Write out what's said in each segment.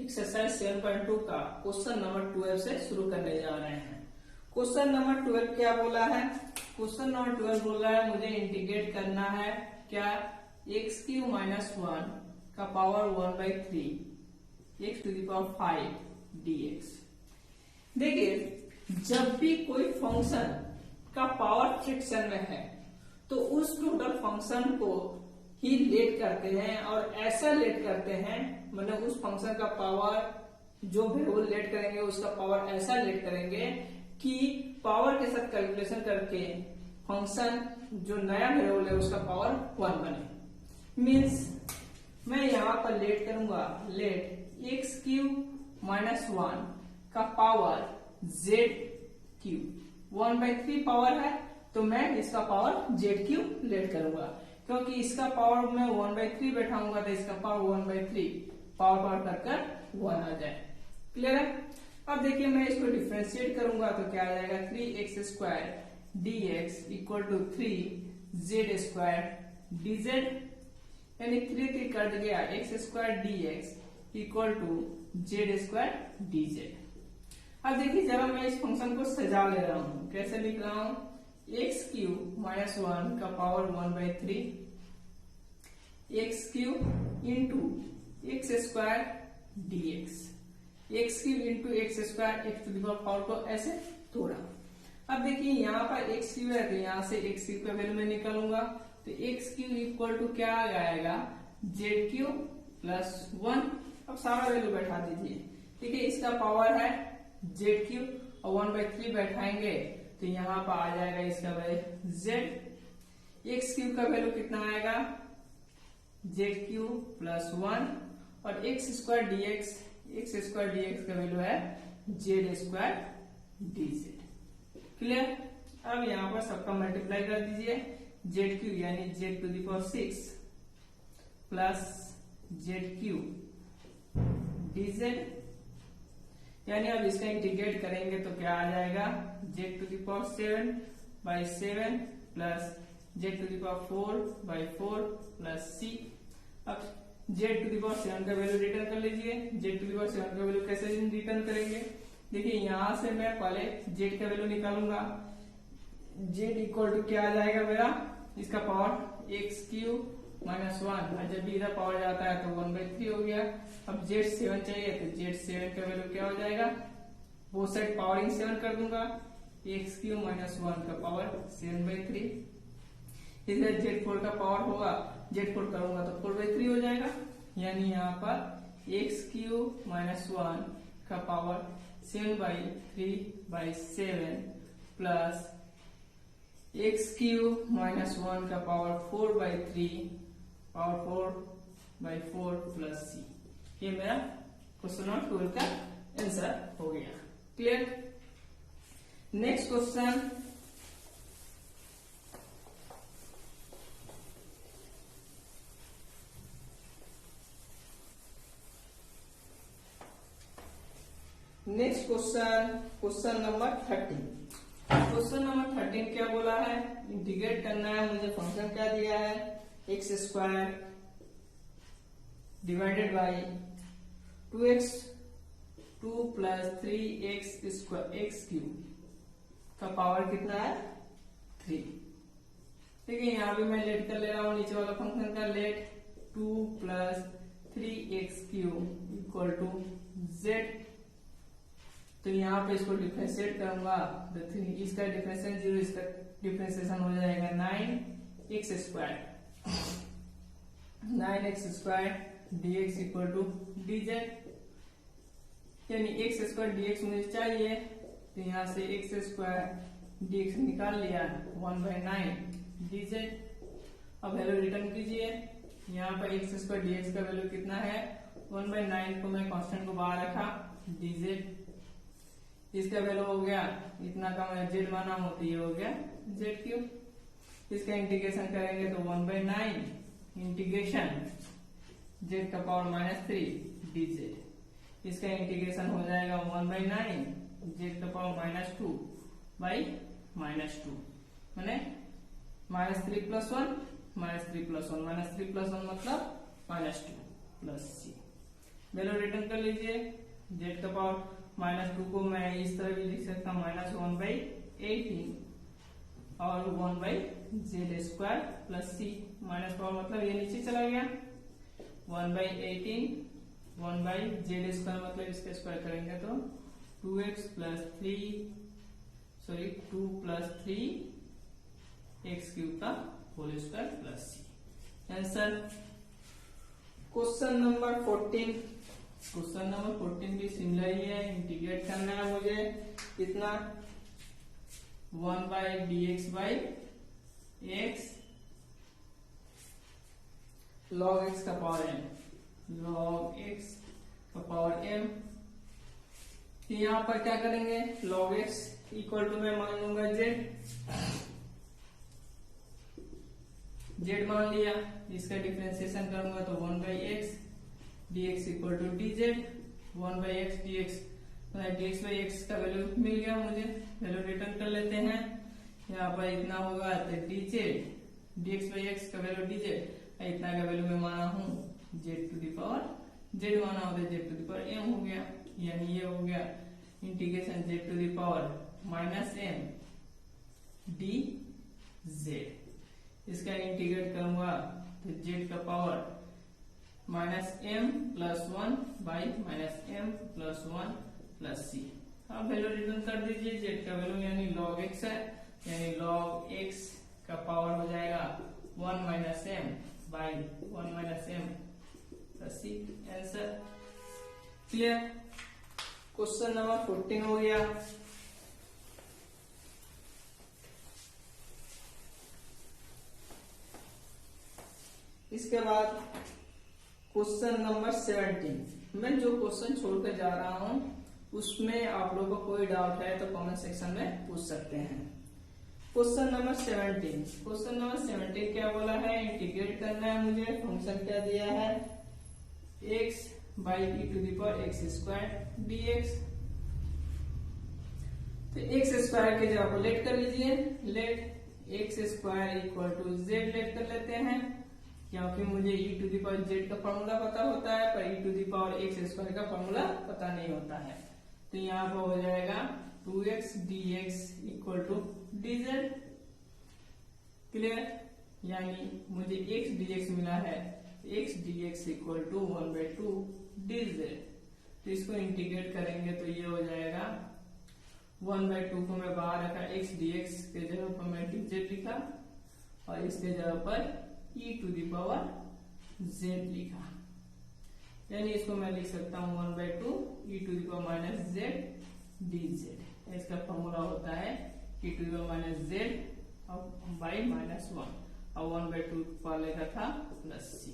Exercise 7.2 का question number 12 से शुरू करने जा रहे हैं। क्वेश्चन नंबर 12 क्या बोला है? क्वेश्चन नंबर 12 बोल रहा है मुझे इंटीग्रेट करना है क्या x³ - 1 का पावर 1/3 x⁵ dx। देखिए, जब भी कोई फंक्शन का पावर फ्रैक्शन में है तो उस टोटल फंक्शन को ही लेट करते हैं और ऐसा लेट करते हैं, मतलब उस फंक्शन का पावर जो वेरिएबल लेट करेंगे उसका पावर ऐसा लेट करेंगे कि पावर के साथ कैलकुलेशन करके फंक्शन जो नया वेरिएबल है उसका पावर 1 बने। मीन्स मैं यहाँ पर लेट करूंगा, लेट x³ - 1 का पावर z³ 1/3 पावर है तो मैं इसका पावर z³ लेट करूंगा, क्योंकि इसका पावर मैं 1/3 बैठाऊंगा तो इसका पावर 1/3 पावर कर 1 आ जाए। क्लियर है? अब देखिए मैं इसको डिफरेंशिएट करूंगा तो क्या आ जाएगा 3x² dx = 3z² dz, यानी 3 कट गया x² dx = z² dz। अब देखिए जरा मैं इस फंक्शन को सजा ले रहा हूं, कैसे लिख रहा हूं? x³ - 1 का power 1/3 x³ × x² dx, x³ × x² x⁴ को ऐसे तोड़ा। अब देखिए यहाँ पर x³ है तो यहाँ से x³ का वैल्यू मैं निकालूंगा तो x³ = क्या आएगा z³ + 1। अब सारा वैल्यू बैठा दीजिए। ठीक है, इसका पावर है z³ और 1/3 बैठाएंगे तो यहाँ पर आ जाएगा इसका वैल्यू z। x³ का वैल्यू कितना आएगा z³ + 1 और x² dx का वैल्यू है z² dz। क्लियर? अब यहाँ पर सबका मल्टीप्लाई कर दीजिए, z³ यानी z⁶ प्लस z³ dz, यानी अब इसका इंटीग्रेट करेंगे तो क्या आ जाएगा z⁷ by 7 plus z⁴/4 plus c। अब z⁷ का वैल्यू रिटर्न कर लीजिए। z⁷ का वैल्यू कैसे रिटर्न करेंगे? देखिए यहाँ से मैं पहले z का वैल्यू निकालूंगा। z = क्या आ जाएगा मेरा, इसका पावर x³ - 1 और जब भी इधर पावर जाता है तो 1/3 हो गया। अब z7 चाहिए तो z7 का वैल्यू क्या हो जाएगा, वो साइड पावरिंग 7 कर दूंगा, x³ - 1 का पावर 7/3। इधर z4 का पावर होगा, z4 करूंगा तो 4/3 हो जाएगा, यानी यहाँ पर x³ - 1 का पावर 7/3/7 प्लस x³ - 1 का पावर 4/3 पावर 4/4 प्लस c। ये मेरा क्वेश्चन नंबर 12 का आंसर हो गया। Clear? Next question, question number 13। Question number 13 क्या बोला है? इंटीग्रेट करना है मुझे, फंक्शन क्या दिया है x² divided by 2x² plus 3x³ का पावर कितना है 3। ठीक है, यहाँ भी मैं लेट कर ले रहा हूँ नीचे वाला फंक्शन का, लेट 2 + 3x³ = z। तो यहाँ पे इसको डिफरेंशिएट करूंगा तो 3 इसका डिफरेंशिएशन 0, इसका डिफरेंशिएशन हो जाएगा 9x² dx = dz, यानी x² dx मुझे चाहिए तो यहाँ से x² dx निकाल लिया 1/9 dz। अब वैल्यू रिटर्न कीजिए, यहाँ पर x² dx का वैल्यू कितना है 1/9 को मैं कांस्टेंट को बाहर रखा dz, इसका वैल्यू हो गया इतना का मैं z माना हूं तो ये हो गया z³। इसका इंटीग्रेशन करेंगे तो 1/9 इंटीग्रेशन z का पावर -3 dz, इसका इंटीग्रेशन हो जाएगा 1/9 z का पावर -2 बाई -2, माने -3 + 1 -3 + 1 -3 + 1 मतलब -2 प्लस c। वैल्यू रिटर्न कर लीजिए। जेड का पावर -2 को मैं इस तरह भी लिख सकता हूँ -1/18 और 1/z² प्लस सी। माइनस पावर मतलब ये नीचे चला गया, 1/18 1/z² मतलब इसका स्क्वायर करेंगे तो 2x प्लस 3x³ का whole square plus c. Answer question number 14। Question number 14 भी सिमिलर ही है। इंटीग्रेट करना है मुझे कितना, 1/dx/x log x का पावर m, log x का पावर m। यहाँ पर क्या करेंगे, log x इक्वल टू मैं मान लूंगा z मान लिया, इसका डिफरेंशिएशन करूंगा तो 1/x dx equal to dz, 1/x dx dx/x का वैल्यू मिल गया मुझे। वैल्यू रिटर्न कर लेते हैं। यहाँ पर इतना होगा तो dz, dx/x का वैल्यू dz, इतना का वैल्यू मैं माना हूँ z माना होता है, z m हो गया। यानी ये हो गया इंटीग्रेशन z -m dz। इसका इंटीग्रेट करूंगा तो z का पावर -m + 1/-m + 1 + c। अब वैल्यू रिटर्न कर दीजिए। z का वैल्यू यानी log x है, यानी log x का पावर हो जाएगा 1-m/1 + c। Answer clear. Question number 14 हो गया। इसके बाद क्वेश्चन नंबर 17। मैं जो क्वेश्चन छोड़कर जा रहा हूं उसमें आप लोगों को कोई डाउट है तो कमेंट सेक्शन में पूछ सकते हैं। Question number 17। क्वेश्चन नंबर 17 क्या बोला है, इंटीग्रेट करना है मुझे। फंक्शन क्या दिया है, x/e⁴x² dx। तो x² की जगह पर लेट कर लीजिए, लेट x² = z लेट कर लेते हैं, क्योंकि मुझे e⁴z का फॉर्मूला पता होता है पर e⁴x² का फॉर्मूला पता नहीं होता है। तो यहाँ पर हो जाएगा 2x dx = dz। क्लियर। यानी मुझे x dx मिला है, x dx = 1/2 dz। तो इसको इंटीग्रेट करेंगे तो ये हो जाएगा 1/2 को मैं बाहर रखा, x dx के जगह पर मैं dz लिखा और इसके जगह पर e⁴z लिखा। यानी इसको मैं लिख सकता हूँ 1/2 e⁻z dz। इसका फॉर्मूला होता है e⁻z (-1) और 1/2 वाले का था प्लस सी।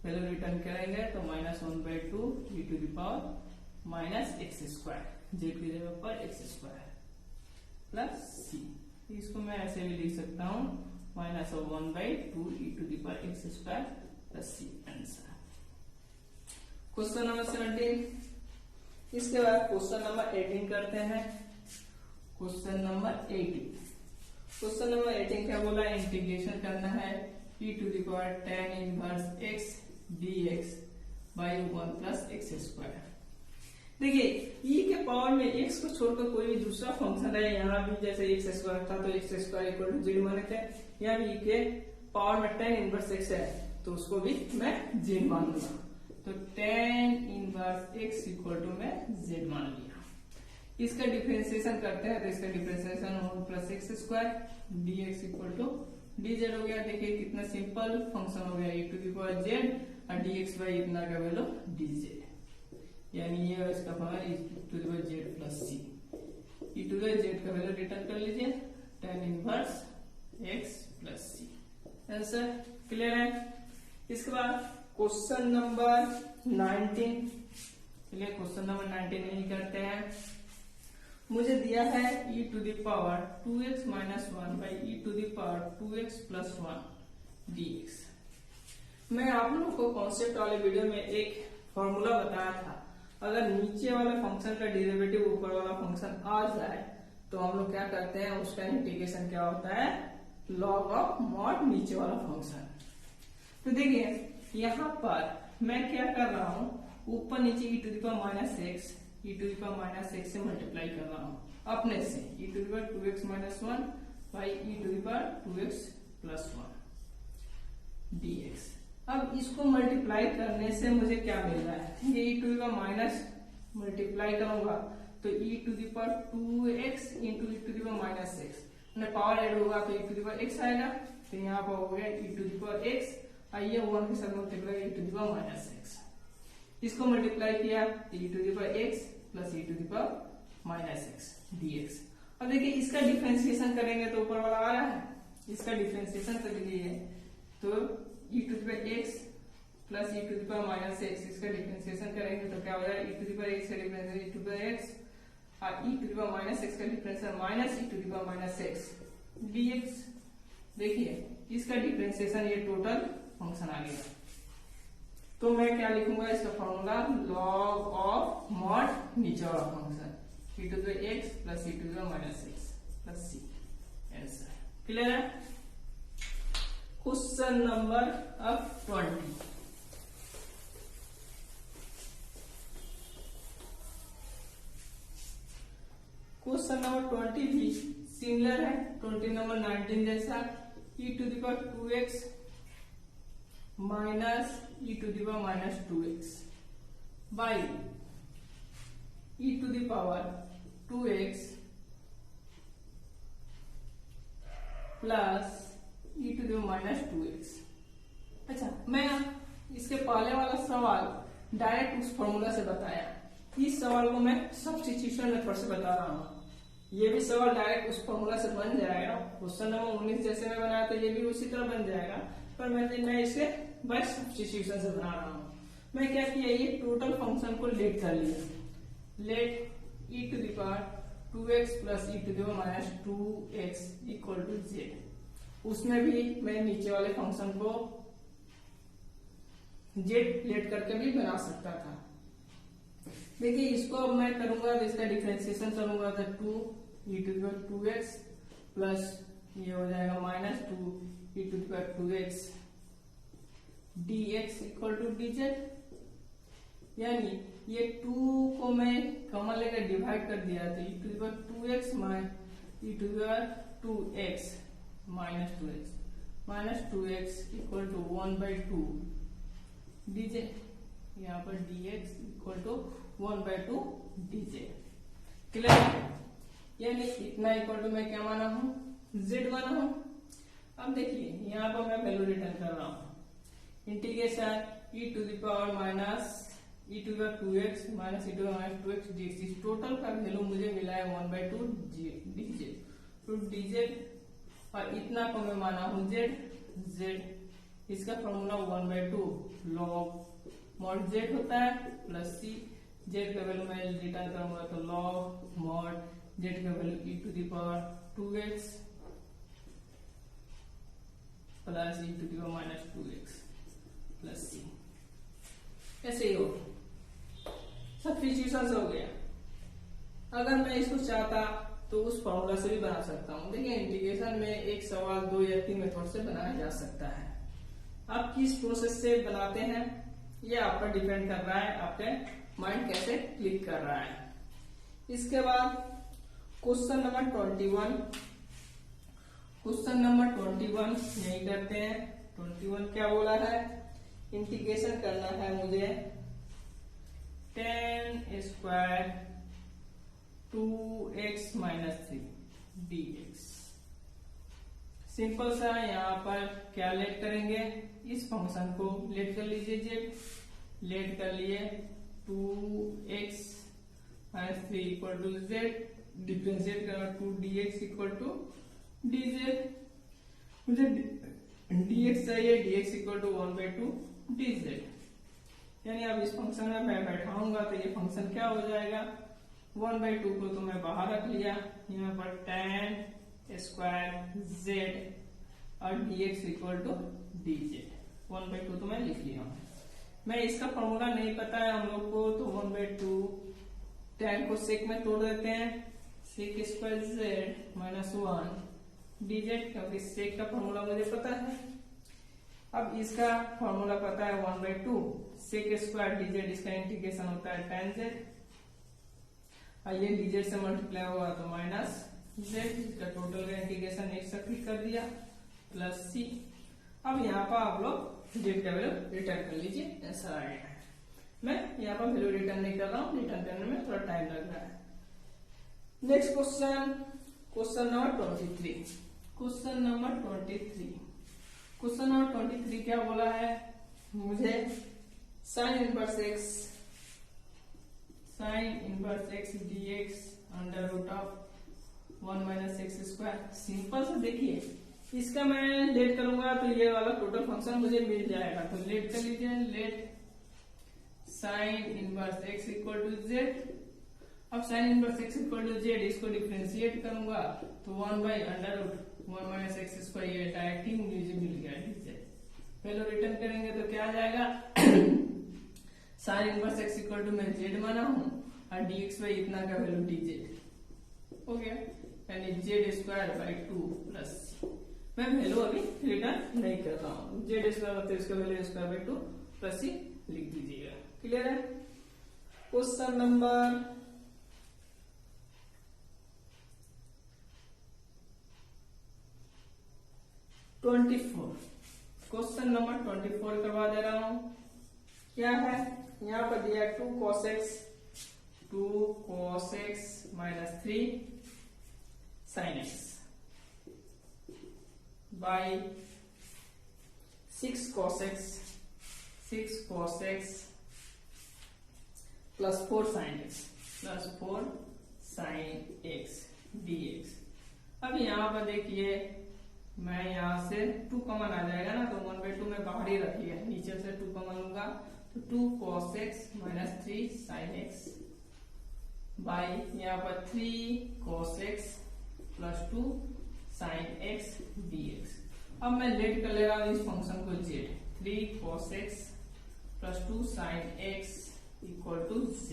वैल्यू रिटर्न करेंगे तो -1/2 e⁻x², z की जगह पर x² प्लस सी। इसको मैं ऐसे भी लिख सकता हूँ -1/2 e⁻x² plus c. Answer question number 17। इसके बाद क्वेश्चन नंबर 18 करते हैं। क्वेश्चन नंबर 18 क्या बोला, इंटीग्रेशन करना है e⁻tan−1x dx by 1 + x²। देखिए e के पावर में x को छोड़कर कोई भी दूसरा फंक्शन है, यहाँ भी जैसे x² था तो x² = 0 माने थे, यहाँ भी e के पावर में tan−1x है तो उसको भी मैं z मान लूंगा। तो tan−1x = मैं z मान लिया। इसका डिफरेंशिएशन करते हैं तो इसका डिफरेंशिएशन 1 + x² dx = dz हो गया। देखिए कितना सिंपल फंक्शन हो गया, e⁻z और dx by इतना का वैल्यू dz। यानी ये इसका फॉर्मूला e⁻z + c। e⁻z का वैल्यू रिटर्न कर लीजिए, tan−1x + c। आंसर क्लियर है। इसके बाद क्वेश्चन नंबर 19। चलिए क्वेश्चन नंबर 19 नहीं करते हैं। मुझे दिया है e⁻2x - 1/e⁻2x + 1 dx। मैं आप लोगों को कॉन्सेप्ट वाले वीडियो में एक फॉर्मूला बताया था, अगर नीचे वाले फंक्शन का डेरिवेटिव ऊपर वाला फंक्शन आ जाए तो हम लोग क्या करते हैं, उसका इंटीग्रेशन क्या होता है, log ऑफ मॉड नीचे वाला फंक्शन। तो देखिए यहाँ पर मैं क्या कर रहा हूं, ऊपर नीचे e to the power minus x से मल्टीप्लाई कर रहा हूँ अपने से e to the power 2x minus 1 by e to the power 2x plus 1 dx। अब इसको मल्टीप्लाई करने से मुझे क्या मिल रहा है, ये e to the power minus multiply करूंगा तो e to the power 2x into e to the power minus x, power add होगा तो e to the power x आएगा, तो यहाँ पर हो गया e to the power x, आइए 1 के साथ multiply e to the power minus x, इसको मल्टीप्लाई किया e to the power x plus e to the power minus x dx। अब देखिए इसका डिफरेंशिएशन करेंगे तो ऊपर वाला आ रहा है, इसका डिफरेंशिएशन कर लीजिए तो e to the power x plus e to the power minus x, इसका डिफरेंशिएशन करेंगे तो क्या हो जाएगा e to the power x का differentiation e to the power x और e to the power minus x का differentiation minus e to the power minus x dx। देखिए इसका डिफरेंशिएशन ये टोटल फंक्शन आ गया, तो मैं क्या लिखूंगा इसका फॉर्मूला log ऑफ मॉड नीचे वाला function e to the x plus e to the minus x plus c, answer clear है। क्वेश्चन नंबर अब 20, क्वेश्चन नंबर 20 भी सिमिलर है 20 नंबर 19 जैसा, e to the power 2x minus e to the power minus 2x by e to the power 2x plus e to the power minus 2x। अच्छा, मैं इसके पहले वाला सवाल डायरेक्ट उस फॉर्मूला से बताया, इस सवाल को मैं सब्स्टिट्यूशन मेथड से बता रहा हूँ। ये भी सवाल डायरेक्ट उस फॉर्मूला से बन जाएगा, क्वेश्चन नंबर 19 जैसे मैं बनाया तो ये भी उसी तरह बन जाएगा, पर मैं इसे बाय सब्स्टिट्यूशन से बना रहा हूँ। मैं क्या किया, ये टोटल फंक्शन को लेट कर लिया, let e to the power 2x plus e to the power minus 2x equal to z। उसमें भी मैं नीचे वाले फंक्शन को z लेट करके भी बना सकता था। देखिए इसको अब मैं करूंगा तो इसका डिफरेंशिएशन करूंगा तो 2 e to the power 2x plus ये हो जाएगा minus 2 e to the power 2x dx equal to dz, यानी ये 2 को मैं कॉमन लेकर डिवाइड कर दिया तो e to the power 2x e to the power 2x minus 2x equal to 1/2 dz, यहाँ पर dx equal to 1/2 dz। Clear, यानी इतना इक्वल टू मैं क्या माना हूँ, z माना हूँ। अब देखिए यहाँ पर मैं वैल्यू रिटर्न कर रहा हूँ, integration e to the power minus e to the power 2x minus e to the power minus 2x dx, इस टोटल का वैल्यू मुझे मिला है 1/2 dz टू dz, और इतना को मैं माना हूँ z, इसका फॉर्मूला 1/2 log मॉड z होता है प्लस c, z का वैल्यू मैं रिटर्न करूंगा तो log मॉड z का value e to the power 2x plus e to the power minus 2x plus c, ऐसे ही हो सब्स्टिट्यूशन से हो गया। अगर मैं इसको चाहता तो उस फॉर्मूला से भी बना सकता हूँ। देखिए इंटीग्रेशन में एक सवाल 2 या 3 मेथड से बनाया जा सकता है। आप किस प्रोसेस से बनाते हैं ये आप पर डिपेंड कर रहा है, आपके माइंड कैसे क्लिक कर रहा है। इसके बाद क्वेश्चन नंबर 21 यही करते हैं। 21 क्या बोला है, इंटीग्रेशन करना है मुझे 10 square 2x minus 3 dx। Simple सा, यहाँ पर क्या लेट करेंगे, इस फंक्शन को लेट कर लीजिए, z लेट कर लिए 2x minus 3 equal to z, differentiate करना 2 dx इक्वल टू dz, मुझे dx चाहिए, dx इक्वल टू 1/2 dz। यानी अब इस फंक्शन में मैं बैठाऊंगा तो ये फंक्शन क्या हो जाएगा, 1/2 को तो मैं बाहर रख लिया, यहाँ पर 10 स्क्वायर z और dx इक्वल टू dz, 1/2 तो मैं लिख लिया हूँ। मैं इसका फॉर्मूला नहीं पता है हम लोग को, तो 1/2 10 को सेक में तोड़ देते हैं, sec square z minus 1 dz, क्योंकि सेक का फॉर्मूला मुझे पता है। अब इसका फॉर्मूला पता है 1/2 सेक स्क्वायर dz, इसका इंटीग्रेशन होता है tan z, और ये dz से मल्टीप्लाई होगा तो माइनस z, इसका टोटल का इंटीग्रेशन एक साथ क्लिक कर दिया प्लस c। अब यहाँ पर आप लोग z का वैल्यू रिटर्न कर लीजिए, आंसर आ गया है। मैं यहाँ पर वैल्यू रिटर्न नहीं कर रहा हूँ, रिटर्न करने में थोड़ा टाइम लग रहा है। Next question, question number 23। Question number 23, question number 23 क्या बोला है, मुझे sine inverse x dx under root of 1 minus x square. Simple से देखिए, इसका मैं लेट करूंगा तो ये वाला टोटल फंक्शन मुझे मिल जाएगा। तो लेट कर लीजिए, let sine inverse x equal to z. अब sine inverse x equal to z, इसको डिफरेंशिएट करूंगा तो 1 by under root 1 minus x square, ये डायरेक्ट ही मुझे मिल गया dz। पहले रिटर्न करेंगे तो क्या आ जाएगा, sine inverse x equal to मैं z माना हूं और dx बाई इतना का वैल्यू dz हो गया, यानी z square by 2 plus c। मैं वैल्यू अभी रिटर्न नहीं कर रहा हूँ, z स्क्वायर होता है इसका value square by 2 plus c लिख दीजिएगा। क्लियर है। क्वेश्चन नंबर 24, क्वेश्चन नंबर 24 करवा दे रहा हूं। क्या है, यहाँ पर दिया 2 cos x minus 3 sin x by 6 cos x plus 4 sin x dx। अब यहाँ पर देखिए, मैं यहाँ से 2 कॉमन आ जाएगा ना, तो 1/2 में बाहर ही रखिए, नीचे से 2 कॉमन लूंगा तो 2 cos x minus 3 sin x by यहाँ पर 3 cos x plus 2 sin x dx। अब मैं लेट कर ले रहा हूँ इस फंक्शन को z, 3 cos x plus 2 sin x equal to z।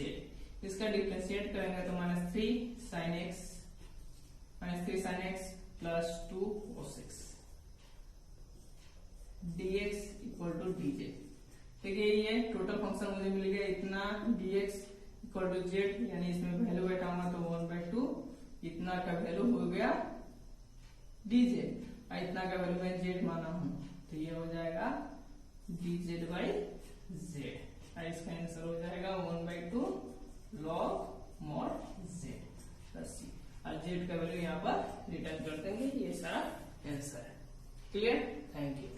इसका डिफरेंशिएट करेंगे तो minus 3 sin x plus 2 cos x dx equal to dz। देखिए ये टोटल फंक्शन मुझे मिल गया इतना, dx इक्वल टू z, यानी इसमें वैल्यू बैठाऊंगा तो 1/2 इतना का वैल्यू हो गया dz, और इतना का वैल्यू मैं z माना हूं तो ये हो जाएगा dz बाई z, और इसका आंसर हो जाएगा 1/2 log mod z plus c, और z का वैल्यू यहाँ पर रिटर्न कर देंगे। ये सारा आंसर है। Clear, thank you.